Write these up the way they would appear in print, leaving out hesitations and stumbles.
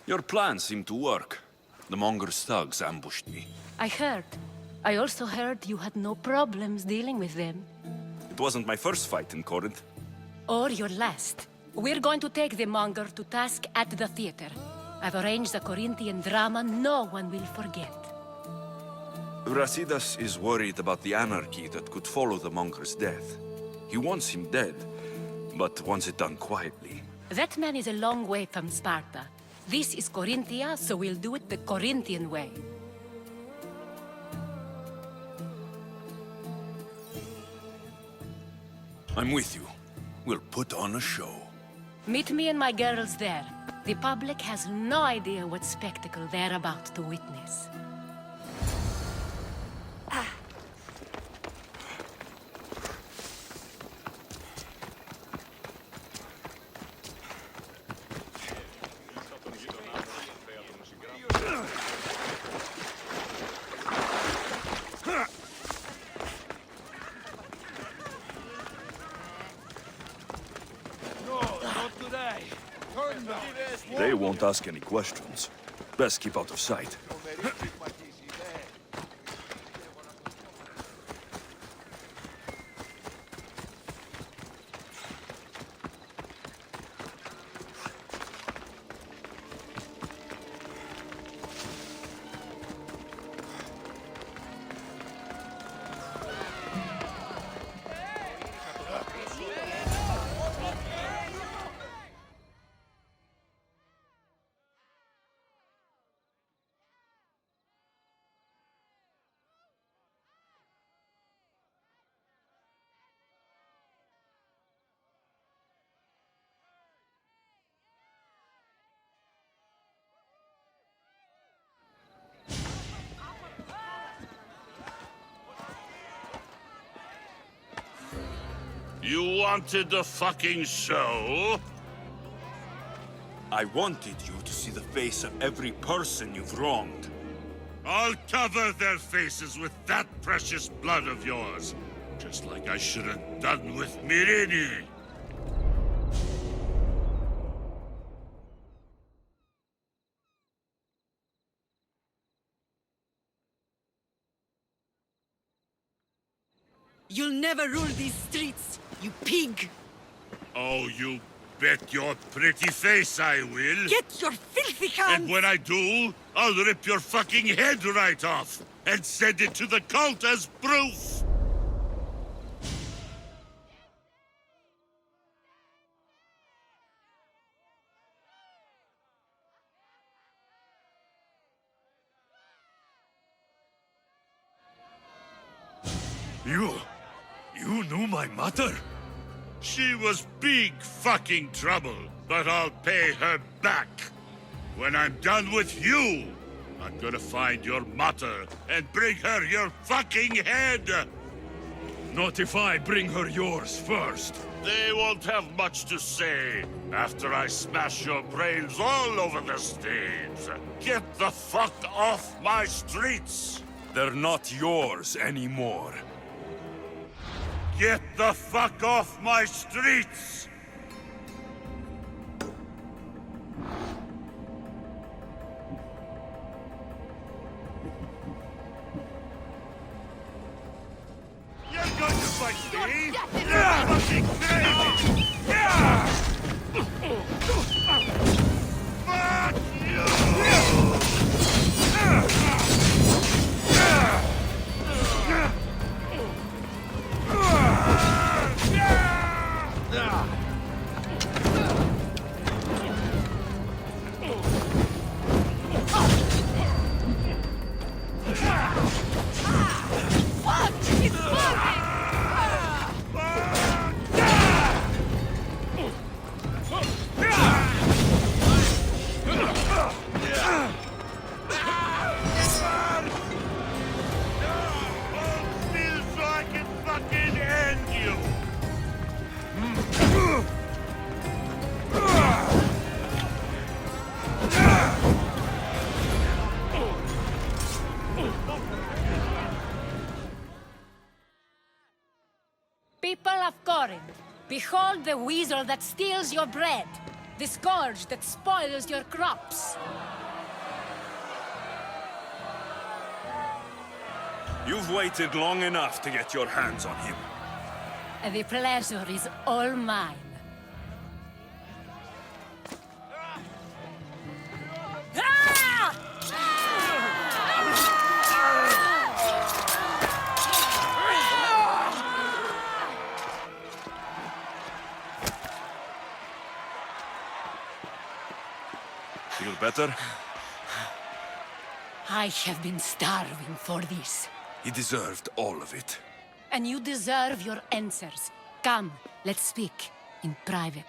Your plan seemed to work. The Monger's thugs ambushed me. I heard. I also heard you had no problems dealing with them. It wasn't my first fight in Corinth. Or your last. We're going to take the Monger to task at the theater. I've arranged a Corinthian drama no one will forget. Brasidas is worried about the anarchy that could follow the Monger's death. He wants him dead, but wants it done quietly. That man is a long way from Sparta. This is Corinthia, so we'll do it the Corinthian way. I'm with you. We'll put on a show. Meet me and my girls there. The public has no idea what spectacle they're about to witness. They won't ask any questions. Best keep out of sight. You wanted the fucking show? I wanted you to see the face of every person you've wronged. I'll cover their faces with that precious blood of yours. Just like I should have done with Mirini. You'll never rule these streets, you pig! Oh, you bet your pretty face I will. Get your filthy hands! And when I do, I'll rip your fucking head right off and send it to the cult as proof. You knew my mother? She was big fucking trouble, but I'll pay her back. When I'm done with you, I'm gonna find your mother and bring her your fucking head! Not if I bring her yours first. They won't have much to say after I smash your brains all over the stage. Get the fuck off my streets! They're not yours anymore. Get the fuck off my streets! You're going to fight me? You're fucking crazy! Fuck you! People of Corinth, behold the weasel that steals your bread. The scourge that spoils your crops. You've waited long enough to get your hands on him. The pleasure is all mine. Feel better? I have been starving for this. He deserved all of it. And you deserve your answers. Come, let's speak in private.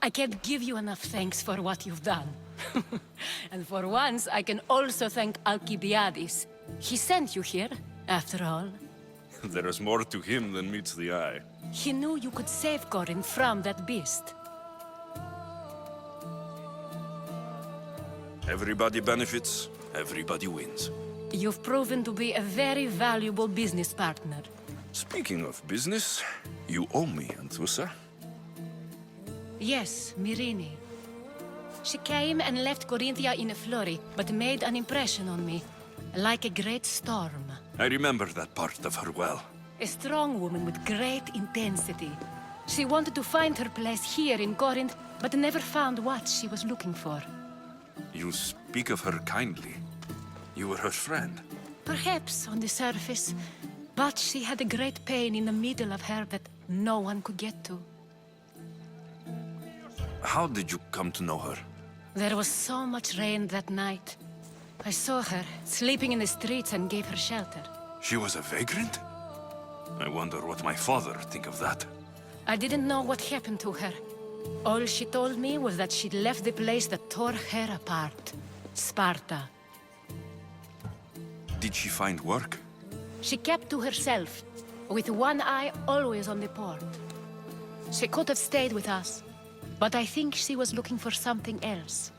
I can't give you enough thanks for what you've done. And for once, I can also thank Alcibiades. He sent you here, after all. There is more to him than meets the eye. He knew you could save Corinth from that beast. Everybody benefits, everybody wins. You've proven to be a very valuable business partner. Speaking of business, you owe me, Anthusa. Yes, Myrine. She came and left Corinthia in a flurry, but made an impression on me, like a great storm. I remember that part of her well. A strong woman with great intensity. She wanted to find her place here in Corinth, but never found what she was looking for. You speak of her kindly. You were her friend. Perhaps on the surface, but she had a great pain in the middle of her that no one could get to. How did you come to know her? There was so much rain that night. I saw her, sleeping in the streets, and gave her shelter. She was a vagrant? I wonder what my father think of that. I didn't know what happened to her. All she told me was that she'd left the place that tore her apart. Sparta. Did she find work? She kept to herself, with one eye always on the port. She could have stayed with us, but I think she was looking for something else.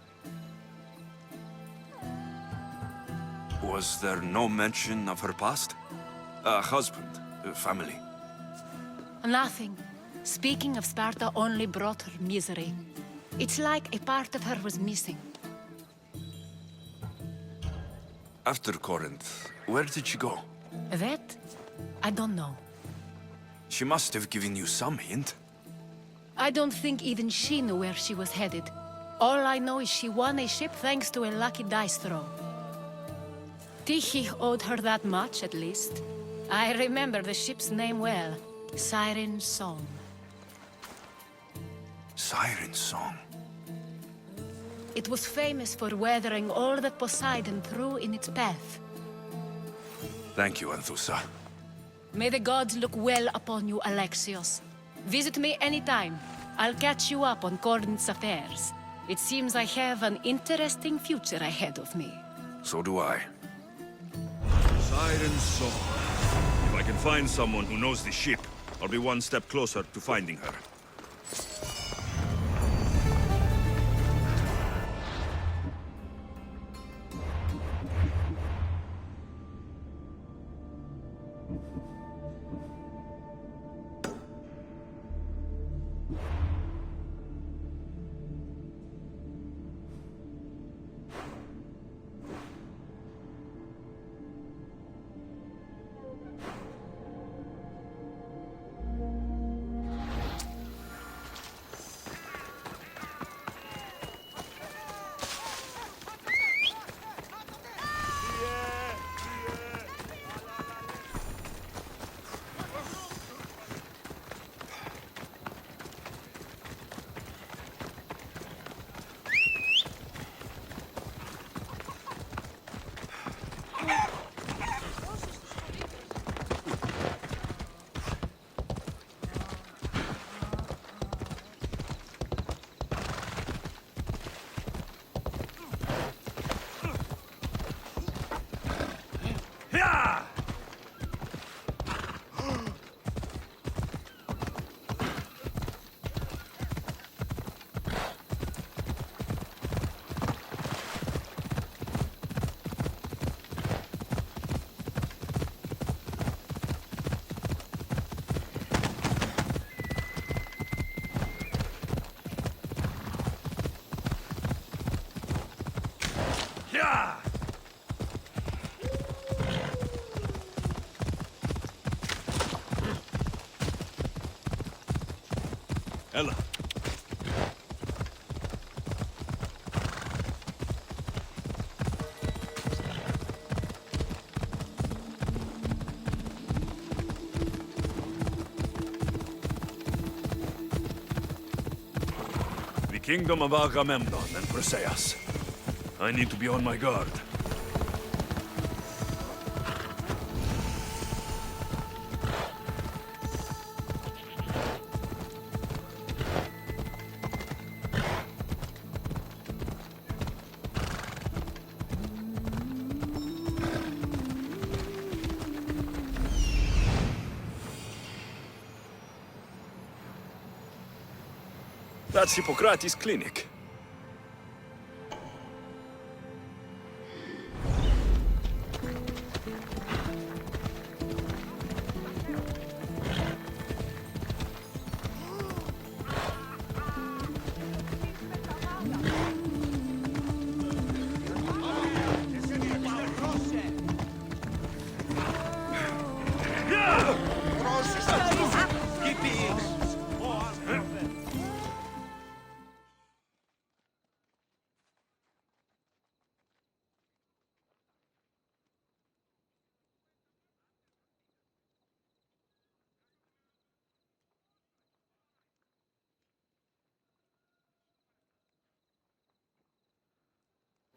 Was there no mention of her past? A husband, a family? Nothing. Speaking of Sparta only brought her misery. It's like a part of her was missing. After Corinth, where did she go? That? I don't know. She must have given you some hint. I don't think even she knew where she was headed. All I know is she won a ship thanks to a lucky dice throw. Tyche owed her that much, at least. I remember the ship's name well. Siren Song. Siren Song. It was famous for weathering all that Poseidon threw in its path. Thank you, Anthusa. May the gods look well upon you, Alexios. Visit me anytime. I'll catch you up on Corinth's affairs. It seems I have an interesting future ahead of me. So do I. Siren Song. If I can find someone who knows the ship, I'll be one step closer to finding her. Yeah! Yeah! Ella. The kingdom of Agamemnon and Briseis. I need to be on my guard. That's Hippocrates' clinic.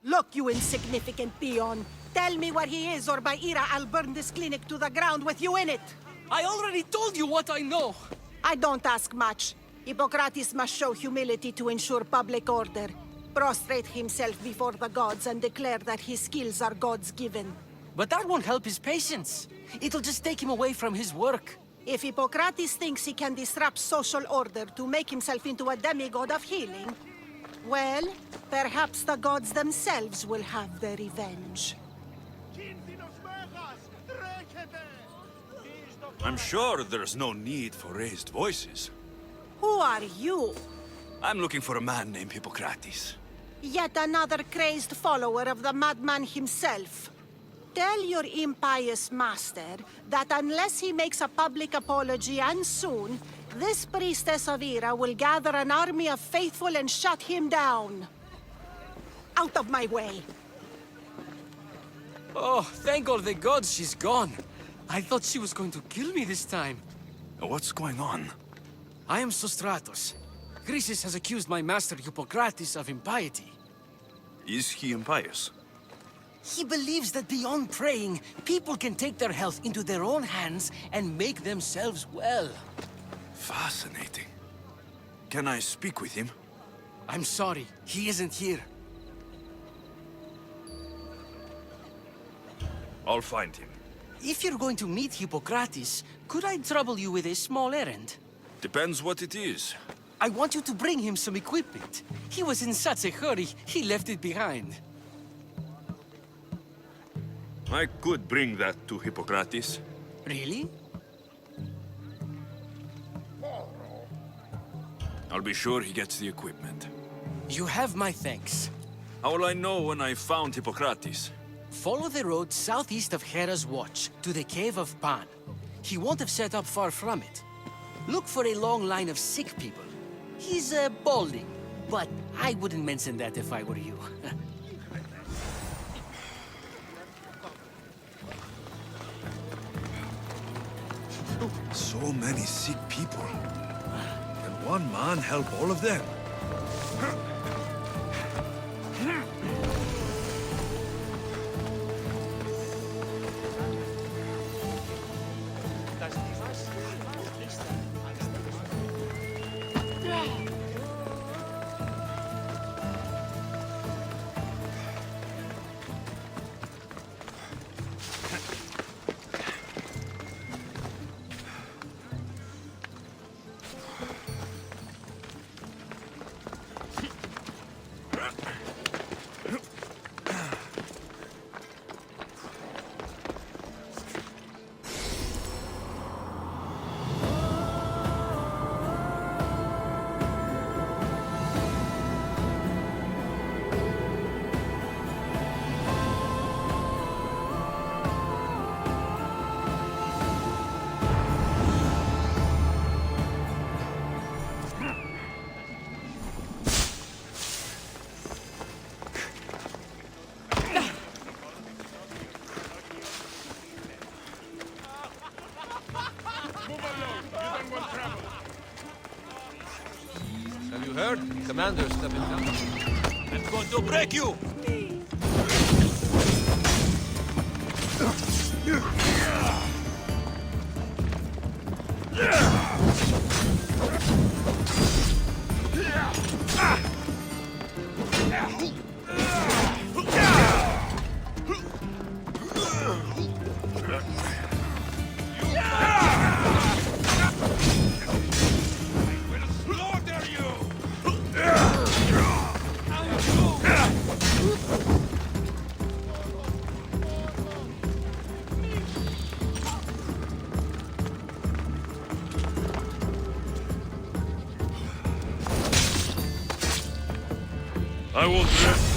Look, you insignificant peon. Tell me where he is, or by Ira, I'll burn this clinic to the ground with you in it. I already told you what I know. I don't ask much. Hippocrates must show humility to ensure public order. Prostrate himself before the gods and declare that his skills are God's given. But that won't help his patients. It'll just take him away from his work. If Hippocrates thinks he can disrupt social order to make himself into a demigod of healing, well, perhaps the gods themselves will have their revenge. I'm sure there's no need for raised voices. Who are you? I'm looking for a man named Hippocrates. Yet another crazed follower of the madman himself. Tell your impious master that unless he makes a public apology, and soon, this priestess of Ira will gather an army of faithful and shut him down. Out of my way! Oh, thank all the gods she's gone. I thought she was going to kill me this time. What's going on? I am Sostratos. Chrysis has accused my master Hippocrates of impiety. Is he impious? He believes that beyond praying, people can take their health into their own hands and make themselves well. Fascinating. Can I speak with him? I'm sorry, he isn't here. I'll find him. If you're going to meet Hippocrates, could I trouble you with a small errand? Depends what it is. I want you to bring him some equipment. He was in such a hurry, he left it behind. I could bring that to Hippocrates. Really? I'll be sure he gets the equipment. You have my thanks. How will I know when I found Hippocrates? Follow the road southeast of Hera's Watch to the Cave of Pan. He won't have set up far from it. Look for a long line of sick people. He's balding, but I wouldn't mention that if I were you. So many sick people. Can one man help all of them? Heard? Commander's stepping down. I'm going to break you! I won't rest.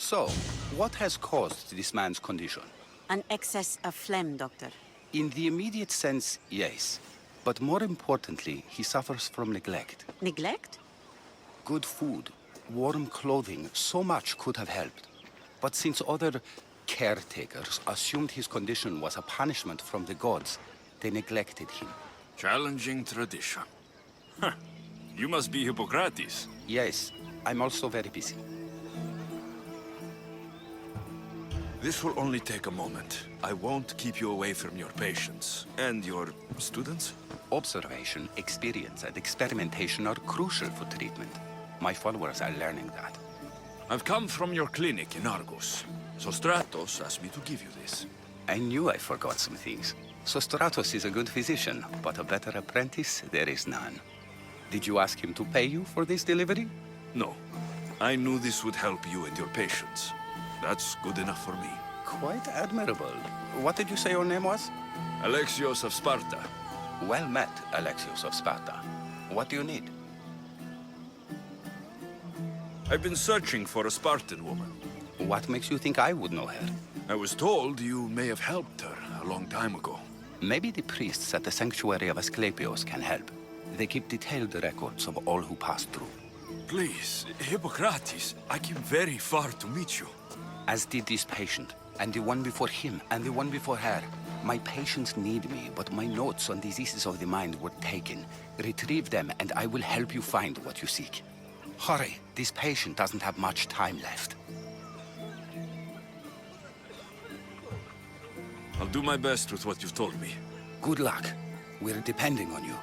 So, what has caused this man's condition? An excess of phlegm, Doctor. In the immediate sense, yes. But more importantly, he suffers from neglect. Neglect? Good food, warm clothing, so much could have helped. But since other caretakers assumed his condition was a punishment from the gods, they neglected him. Challenging tradition. Huh. You must be Hippocrates. Yes, I'm also very busy. This will only take a moment. I won't keep you away from your patients. And your students? Observation, experience, and experimentation are crucial for treatment. My followers are learning that. I've come from your clinic in Argos. So Stratos asked me to give you this. I knew I forgot some things. So Stratos is a good physician, but a better apprentice there is none. Did you ask him to pay you for this delivery? No. I knew this would help you and your patients. That's good enough for me. Quite admirable. What did you say your name was? Alexios of Sparta. Well met, Alexios of Sparta. What do you need? I've been searching for a Spartan woman. What makes you think I would know her? I was told you may have helped her a long time ago. Maybe the priests at the sanctuary of Asclepios can help. They keep detailed records of all who passed through. Please, Hippocrates, I came very far to meet you. As did this patient. and the one before him, and the one before her. My patients need me, but my notes on diseases of the mind were taken. Retrieve them, and I will help you find what you seek. Hurry, this patient doesn't have much time left. I'll do my best with what you've told me. Good luck. We're depending on you.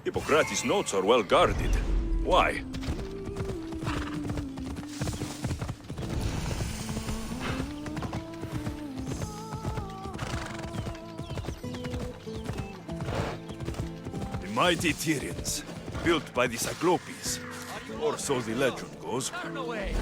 Hippocrates' notes are well guarded. Why? The mighty Tyrians, built by the Cyclopes, or so the legend goes. Turn away!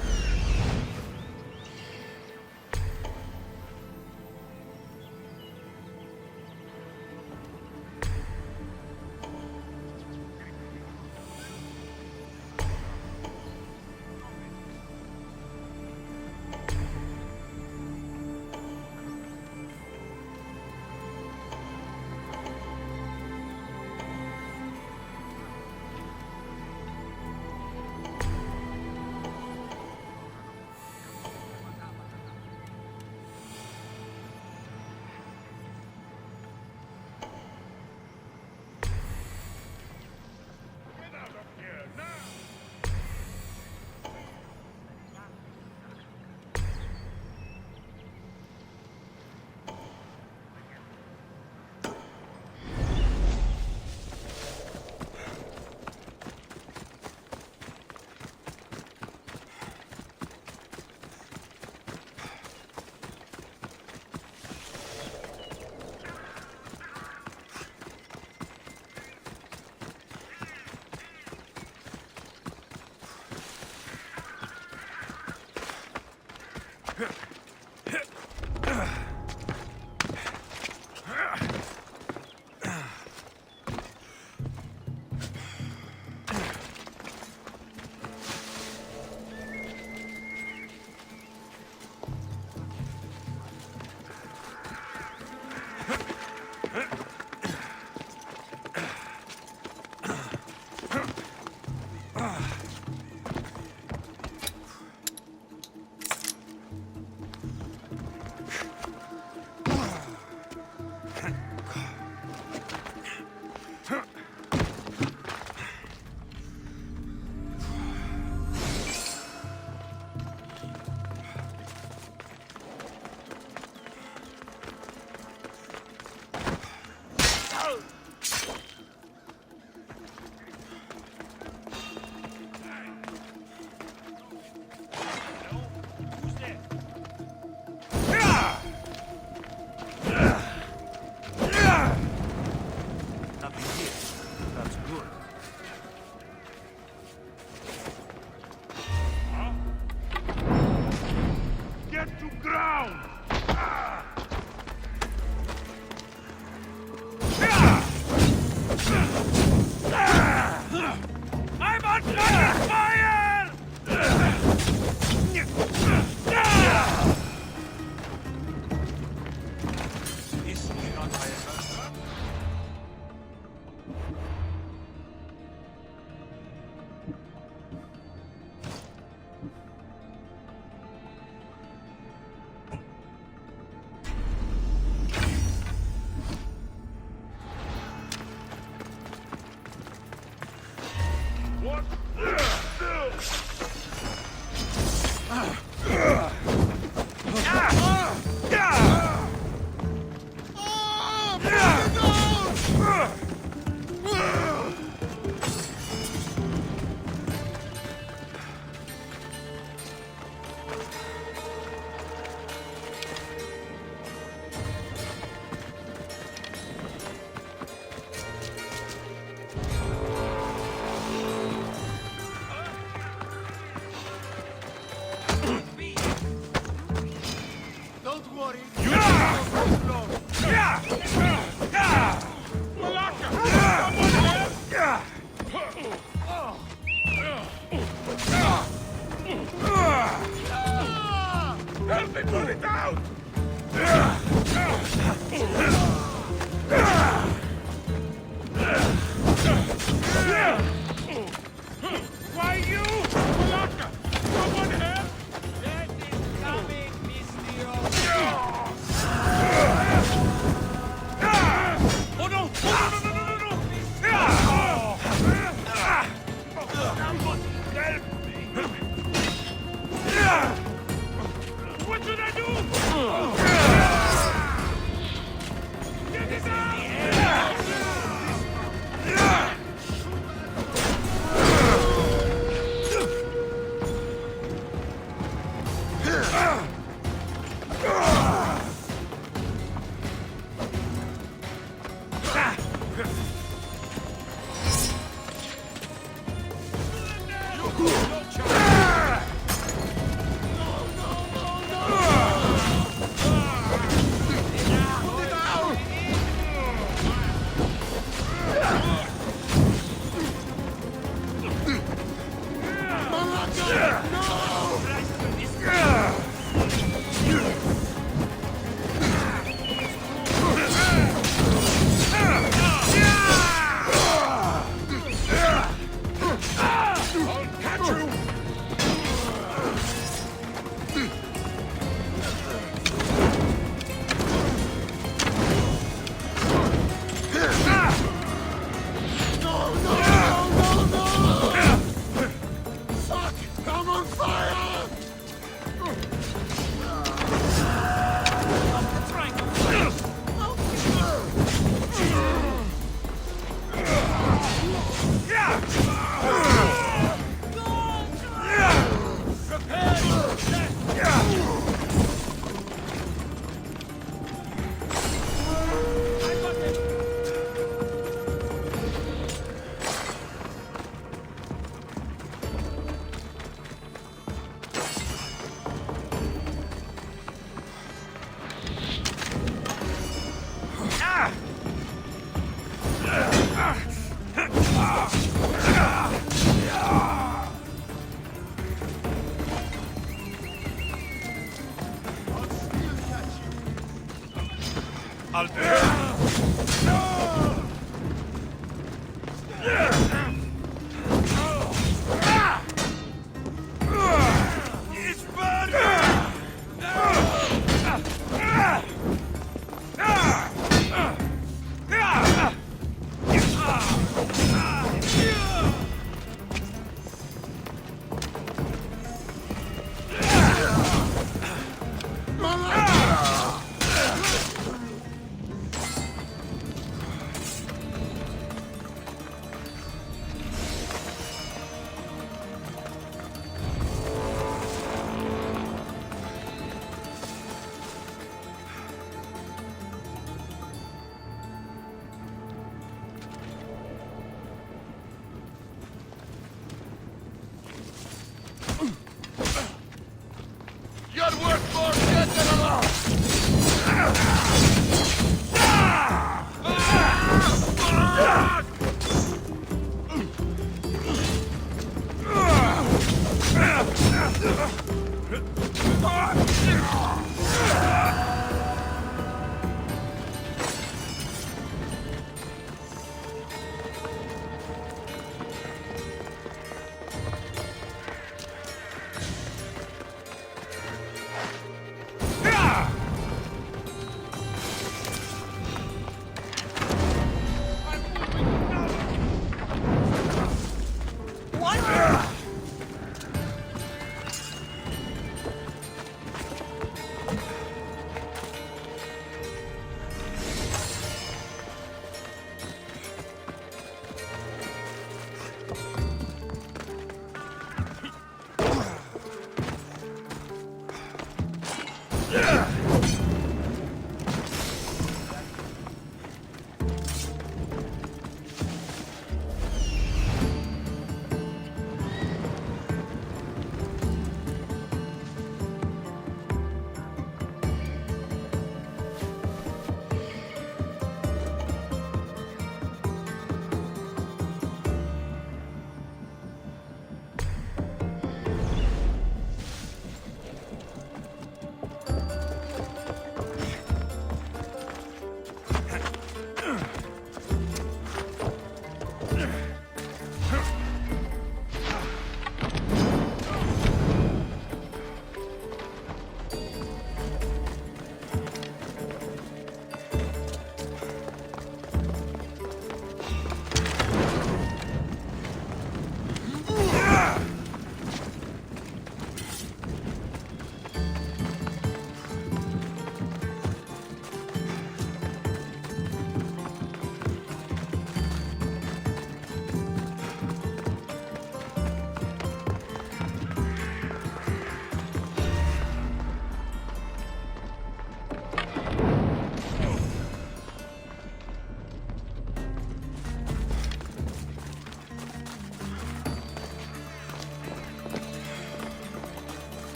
You're worth more dead than alive!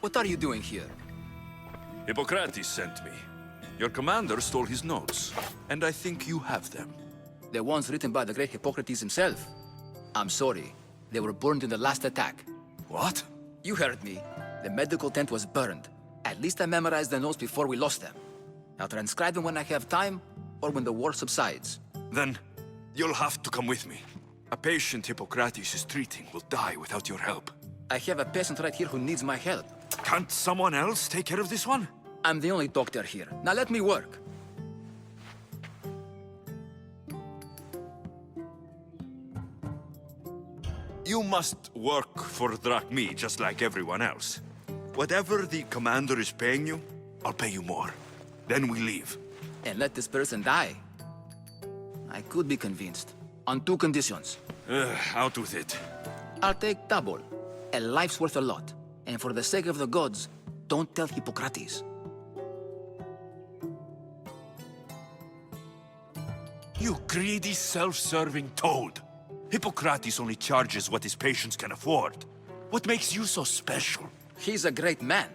What are you doing here? Hippocrates sent me. Your commander stole his notes, and I think you have them. The ones written by the great Hippocrates himself. I'm sorry. They were burned in the last attack. What? You heard me. The medical tent was burned. At least I memorized the notes before we lost them. I'll transcribe them when I have time, or when the war subsides. Then, you'll have to come with me. A patient Hippocrates is treating will die without your help. I have a patient right here who needs my help. Can't someone else take care of this one? I'm the only doctor here. Now let me work. You must work for Drachmi just like everyone else. Whatever the commander is paying you, I'll pay you more. Then we leave. And let this person die. I could be convinced. On two conditions. Out with it. I'll take double. A life's worth a lot. And for the sake of the gods, don't tell Hippocrates. You greedy, self-serving toad. Hippocrates only charges what his patients can afford. What makes you so special? He's a great man.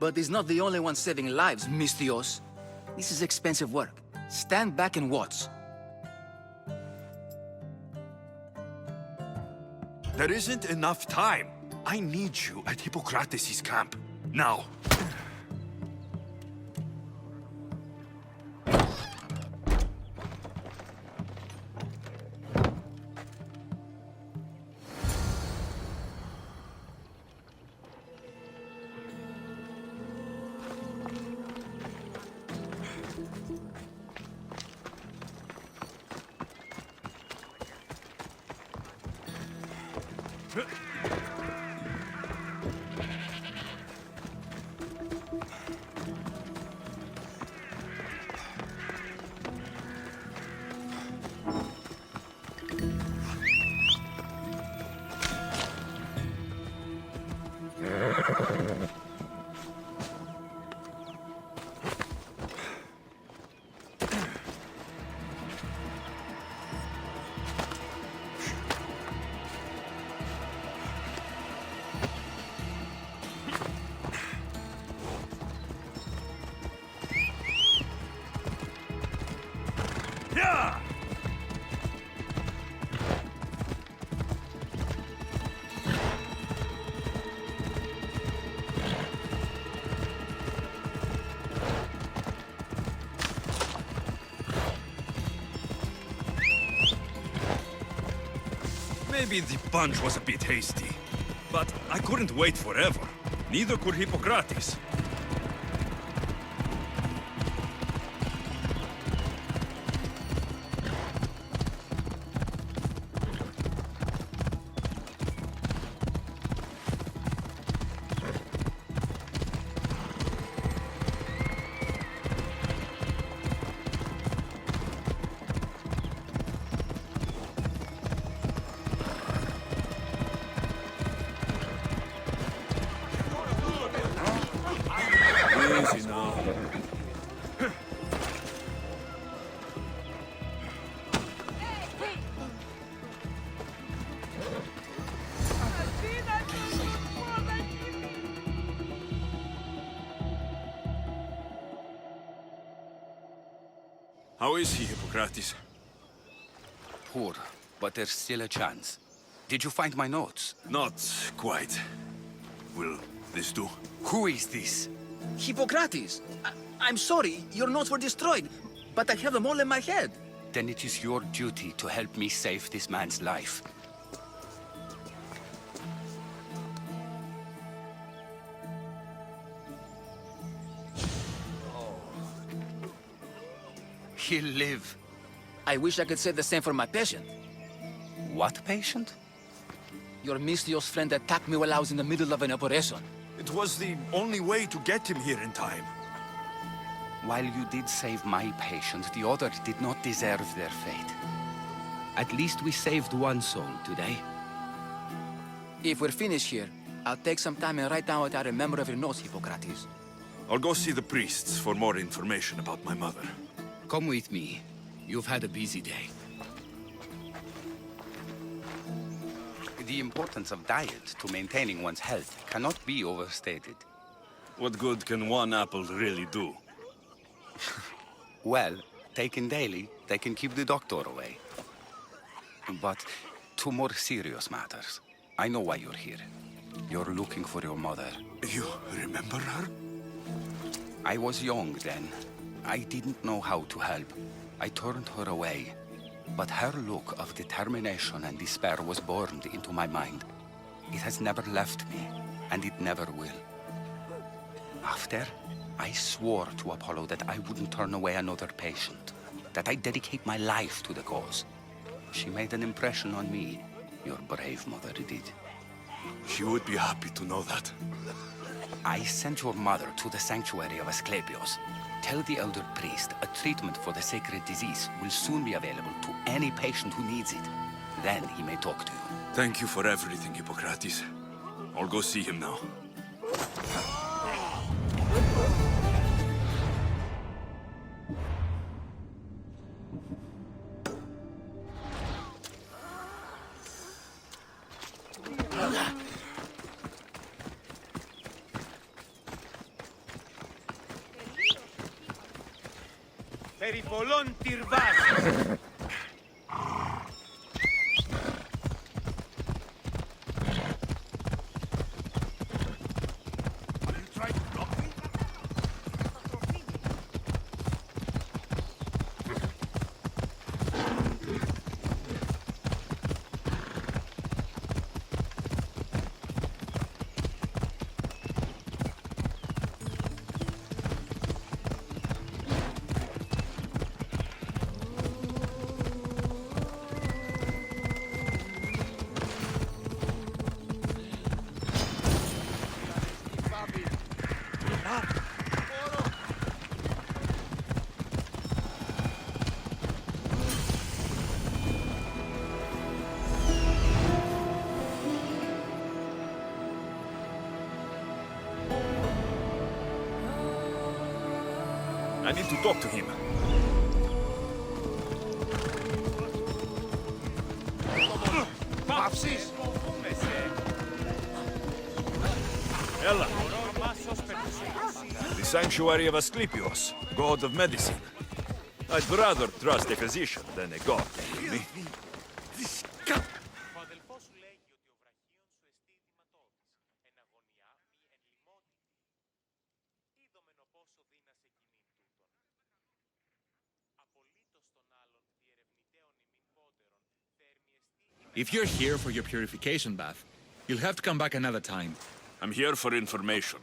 But he's not the only one saving lives, Mistios. This is expensive work. Stand back and watch. There isn't enough time. I need you at Hippocrates' camp. Now. Yeah! Maybe the punch was a bit hasty. But I couldn't wait forever. Neither could Hippocrates. Easy now. How is he, Hippocrates? Poor, but there's still a chance. Did you find my notes? Not quite. Will this do? Who is this? Hippocrates! I'm sorry, your notes were destroyed, but I have them all in my head. Then it is your duty to help me save this man's life. He'll live. I wish I could say the same for my patient. What patient? Your Mistios friend attacked me while I was in the middle of an operation. It was the only way to get him here in time. While you did save my patient, the others did not deserve their fate. At least we saved one soul today. If we're finished here, I'll take some time and write down what I remember of your notes, Hippocrates. I'll go see the priests for more information about my mother. Come with me. You've had a busy day. The importance of diet to maintaining one's health cannot be overstated. What good can one apple really do? Well, taken daily, they can keep the doctor away. But to more serious matters, I know why you're here. You're looking for your mother. You remember her? I was young then. I didn't know how to help. I turned her away. But her look of determination and despair was burned into my mind. It has never left me, and it never will. After, I swore to Apollo that I wouldn't turn away another patient, that I'd dedicate my life to the cause. She made an impression on me, Your brave mother did. She would be happy to know that. I sent your mother to the sanctuary of Asclepios. Tell the elder priest a treatment for the sacred disease will soon be available to any patient who needs it. Then he may talk to you. Thank you for everything, Hippocrates. I'll go see him now. Περιπολών τυρβάς. I need to talk to him. Παύσεις. Ella. The sanctuary of Asclepios, god of medicine. I'd rather trust a physician than a god, believe me. If you're here for your purification bath, you'll have to come back another time. I'm here for information.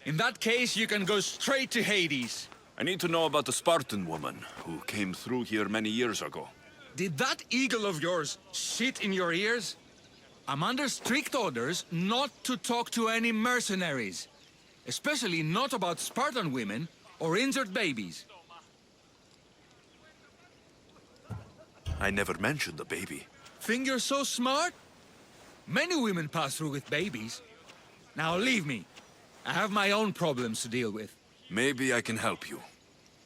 In that case, you can go straight to Hades. I need to know about the Spartan woman who came through here many years ago. Did that eagle of yours shit in your ears? I'm under strict orders not to talk to any mercenaries. Especially not about Spartan women or injured babies. I never mentioned the baby. Think you're so smart? Many women pass through with babies. Now leave me. I have my own problems to deal with. Maybe I can help you.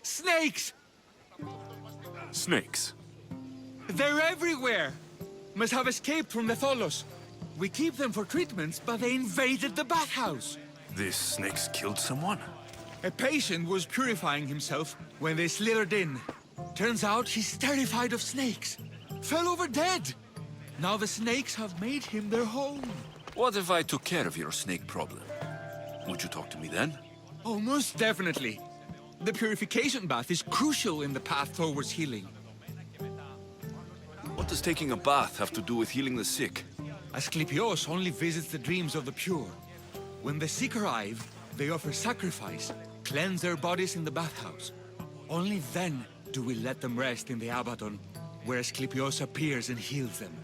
Snakes! Snakes? They're everywhere! Must have escaped from the Tholos. We keep them for treatments, but they invaded the bathhouse. These snakes killed someone? A patient was purifying himself when they slithered in. Turns out he's terrified of snakes. Fell over dead. Now the snakes have made him their home. What if I took care of your snake problem? Would you talk to me then? Oh, most definitely. The purification bath is crucial in the path towards healing. What does taking a bath have to do with healing the sick? Asclepios only visits the dreams of the pure. When the sick arrive, they offer sacrifice, cleanse their bodies in the bathhouse. Only then do we let them rest in the Abaddon, where Asclepios appears and heals them.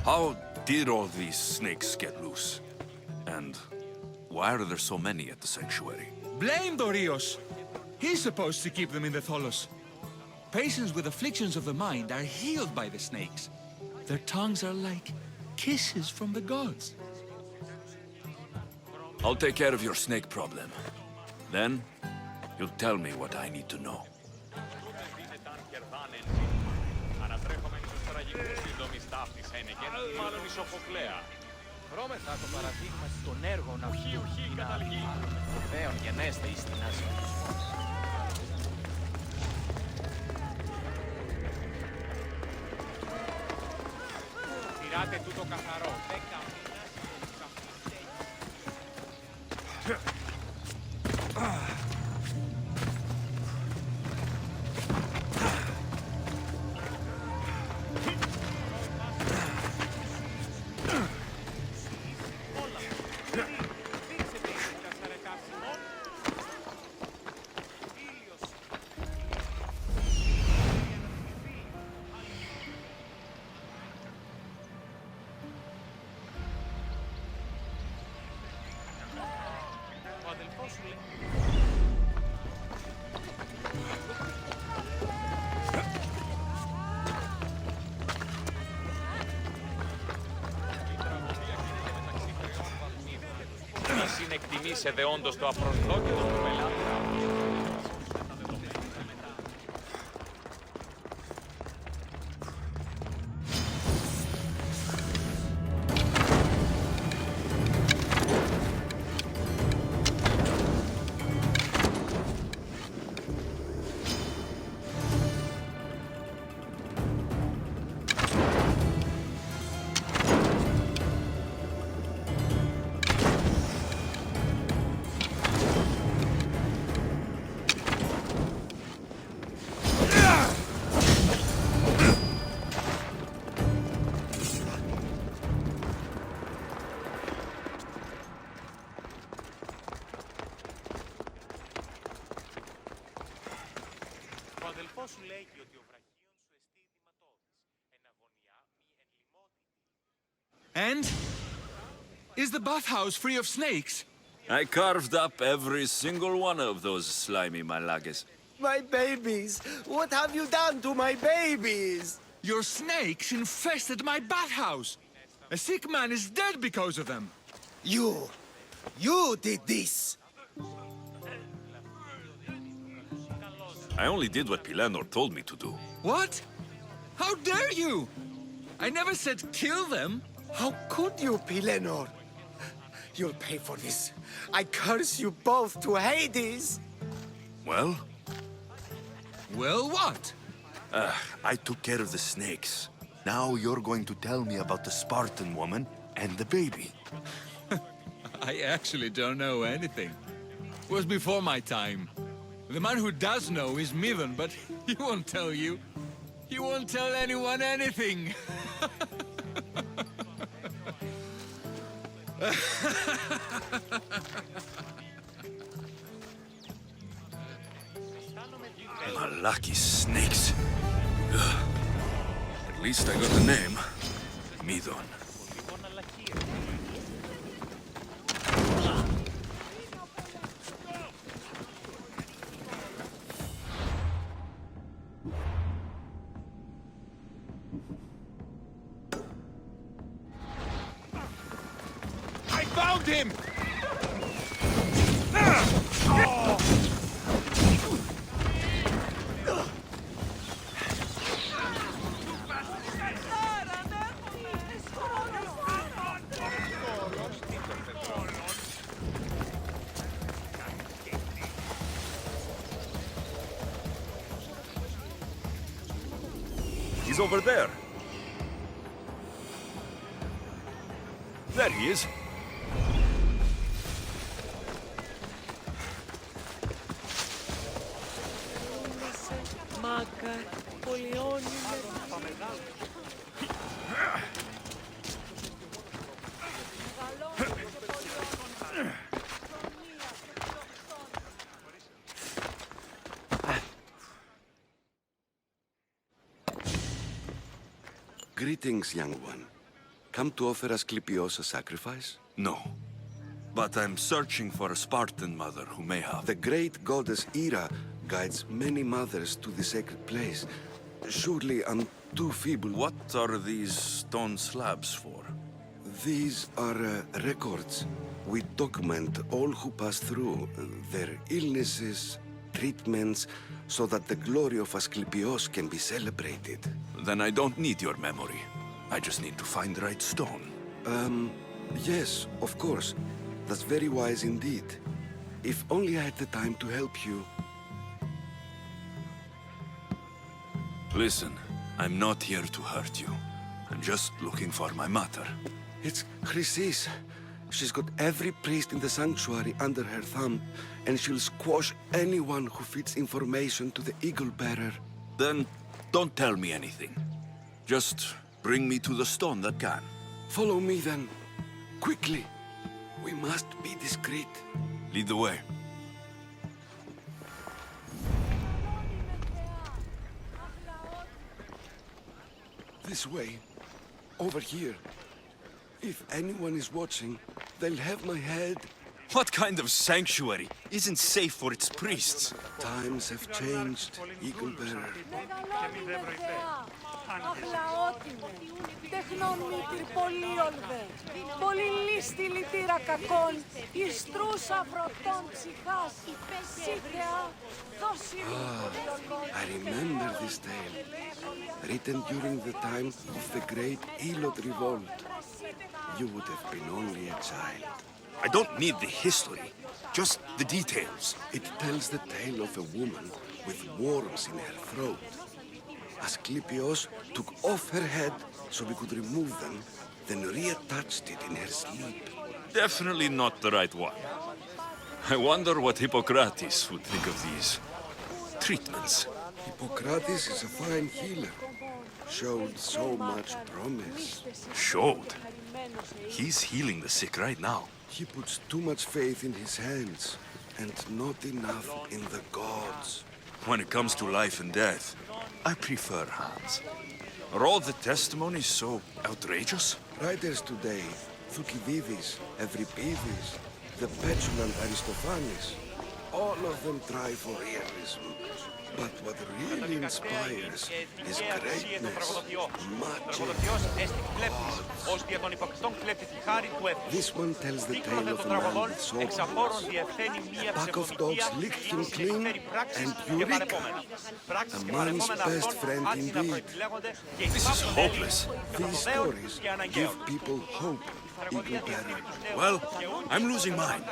How did all these snakes get loose? And why are there so many at the sanctuary? Blame Dorios! He's supposed to keep them in the Tholos. Patients with afflictions of the mind are healed by the snakes. Their tongues are like kisses from the gods. I'll take care of your snake problem. Then, you'll tell me what I need to know. Χρώμεθα το παραδείγμα των έργων αυτού βεβαίων γενέστε εις την άση. Τηράτε τούτο καθαρό. 10 μήνας. είσαι δε όντως το απροσδόκητο του πελάτη. Ο αδελφός σου λέγει ότι ο βραχίον σου εστί αιματώδης, εν αγωνιά μη εν λιμότητα. And? Is the bathhouse free of snakes? I carved up every single one of those slimy malagas. My babies! What have you done to my babies? Your snakes infested my bathhouse! A sick man is dead because of them! You did this! I only did what Pilanor told me to do. What? How dare you? I never said kill them. How could you, Pilenor? You'll pay for this. I curse you both to Hades! Well, Well, what? I took care of the snakes. Now you're going to tell me about the Spartan woman and the baby. I actually don't know anything. It was before my time. The man who does know is Midon, but he won't tell you. He won't tell anyone anything. Malaki snakes. Ugh. At least I got the name. Midon. I found him! He's over there. There he is. Greetings, young one. Come to offer Asclepios a sacrifice? No. But I'm searching for a Spartan mother who may have. The great goddess Ira guides many mothers to the sacred place. Surely I'm too feeble. What are these stone slabs for? These are records. We document all who pass through, their illnesses, treatments, so that the glory of Asclepios can be celebrated. Then I don't need your memory. I just need to find the right stone. Yes, of course. That's very wise indeed. If only I had the time to help you. Listen, I'm not here to hurt you. I'm just looking for my mother. It's Chrysis. She's got every priest in the sanctuary under her thumb, and she'll squash anyone who feeds information to the Eagle Bearer. Then don't tell me anything. Just bring me to the stone that can. Follow me then. Quickly. We must be discreet. Lead the way. This way. Over here. If anyone is watching, they'll have my head. What kind of sanctuary isn't safe for its priests? Times have changed, Eagle Bearer. Αχλαότιμε, τεχνομήτρη πολύολβε, πολυλίστη λυτήρα κακών, ιστρούσα βρωτών ψυχάς, σύγκαια, δώσει I remember this tale, written during the time of the great Elot revolt. You would have been only a child. I don't need the history, just the details. It tells the tale of a woman with worms in her throat. Asclepios took off her head so we could remove them, then reattached it in her sleep. Definitely not the right one. I wonder what Hippocrates would think of these treatments. Hippocrates is a fine healer. Showed so much promise. Showed? He's healing the sick right now. He puts too much faith in his hands, and not enough in the gods. When it comes to life and death, I prefer hands. Are all the testimonies so outrageous? Writers today, Thucydides, Euripides, the petulant Aristophanes, all of them try for realism. But what really inspires is greatness, magic, gods. This one tells the tale of a man with swords. A pack of dogs licked him clean, and Eureka! A man's best friend indeed. This is hopeless. These stories give people hope, Eagle Bearer. Well, I'm losing mine.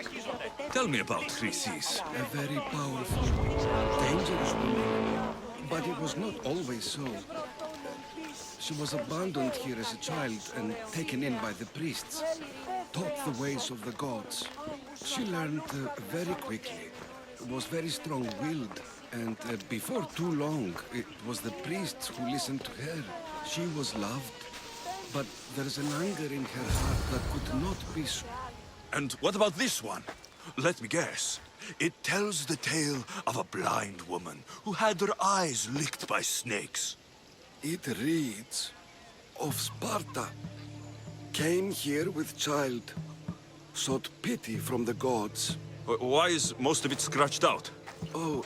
Tell me about Chrysis. A very powerful, dangerous woman. But it was not always so. She was abandoned here as a child and taken in by the priests, taught the ways of the gods. She learned very quickly, was very strong-willed, and before too long, it was the priests who listened to her. She was loved, but there's an anger in her heart that could not be... And what about this one? Let me guess. It tells the tale of a blind woman who had her eyes licked by snakes. It reads of Sparta. Came here with child, sought pity from the gods. Why is most of it scratched out? Oh,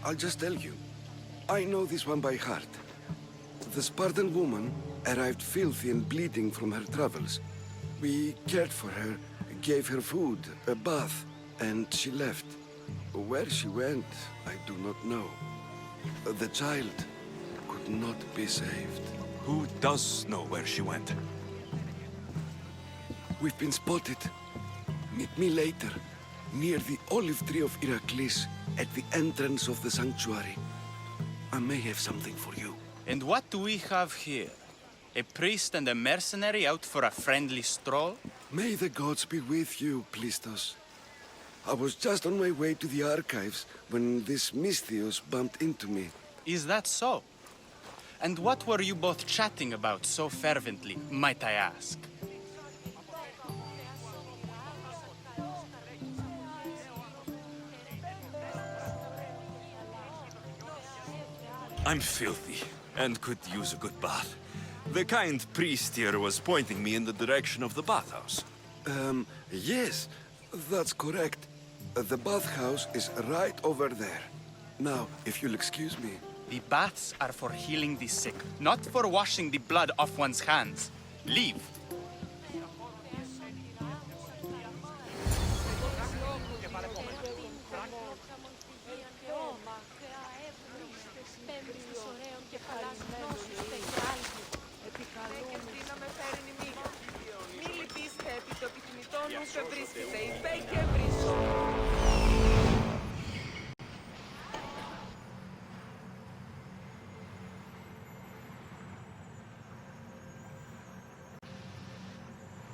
I'll just tell you. I know this one by heart. The Spartan woman arrived filthy and bleeding from her travels. We cared for her, gave her food, a bath, and she left. Where she went, I do not know. The child could not be saved. Who does know where she went? We've been spotted. Meet me later, near the olive tree of Heracles, at the entrance of the sanctuary. I may have something for you. And what do we have here? A priest and a mercenary out for a friendly stroll? May the gods be with you, Plistos. I was just on my way to the archives when this Misthios bumped into me. Is that so? And what were you both chatting about so fervently, might I ask? I'm filthy and could use a good bath. The kind priest here was pointing me in the direction of the bathhouse. Yes, that's correct. The bathhouse is right over there. Now, if you'll excuse me. The baths are for healing the sick, not for washing the blood off one's hands. Leave.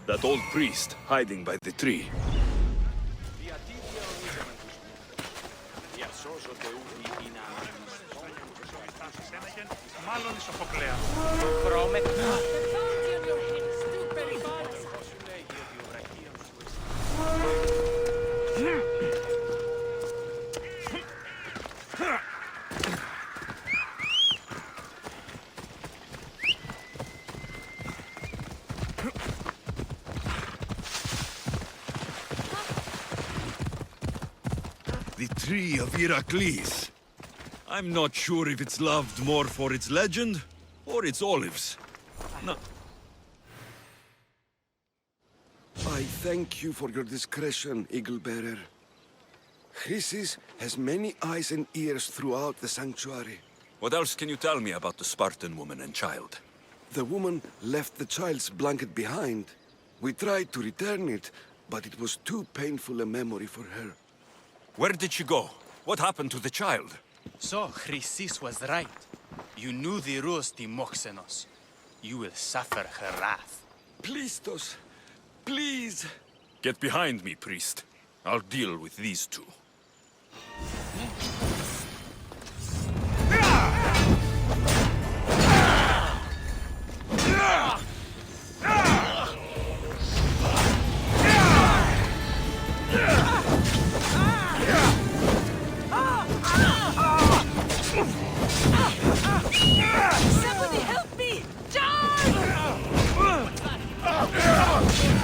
That old priest hiding by the tree. tree of Heracles. I'm not sure if it's loved more for its legend or its olives. No. I thank you for your discretion, Eagle-Bearer. Chrysis has many eyes and ears throughout the sanctuary. What else can you tell me about the Spartan woman and child? The woman left the child's blanket behind. We tried to return it, but it was too painful a memory for her. Where did she go? What happened to the child? So, Chrysis was right. You knew the rules, Timoxenos. You will suffer her wrath. Plistos, please. Get behind me, priest. I'll deal with these two. Somebody help me! John! Somebody help me!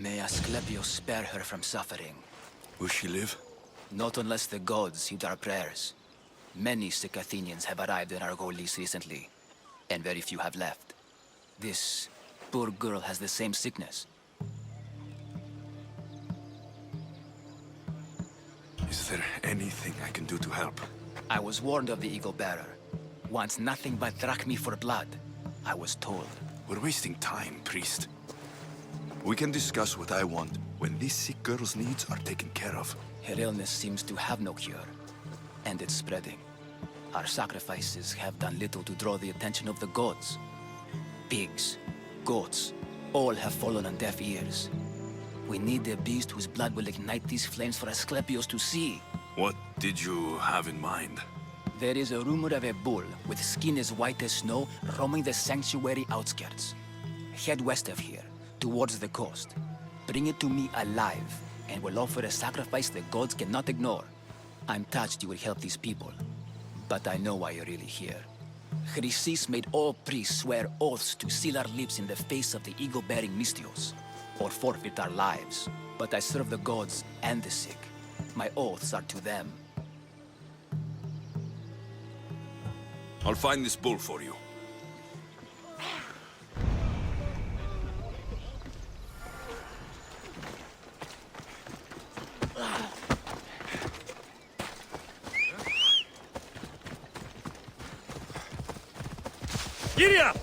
May Asclepius spare her from suffering. Will she live? Not unless the gods heed our prayers. Many sick Athenians have arrived in Argolis recently, and very few have left. This poor girl has the same sickness. Is there anything I can do to help? I was warned of the Eagle Bearer. Wants nothing but drachmi for blood. I was told. We're wasting time, priest. We can discuss what I want when this sick girl's needs are taken care of. Her illness seems to have no cure, and it's spreading. Our sacrifices have done little to draw the attention of the gods. Pigs, goats, all have fallen on deaf ears. We need a beast whose blood will ignite these flames for Asclepius to see. What did you have in mind? There is a rumor of a bull with skin as white as snow roaming the sanctuary outskirts. Head west of here, towards the coast. Bring it to me alive, and we'll offer a sacrifice the gods cannot ignore. I'm touched you will help these people, but I know why you're really here. Chrysis made all priests swear oaths to seal our lips in the face of the eagle-bearing Mystios, or forfeit our lives. But I serve the gods and the sick. My oaths are to them. I'll find this bull for you. Giddy up!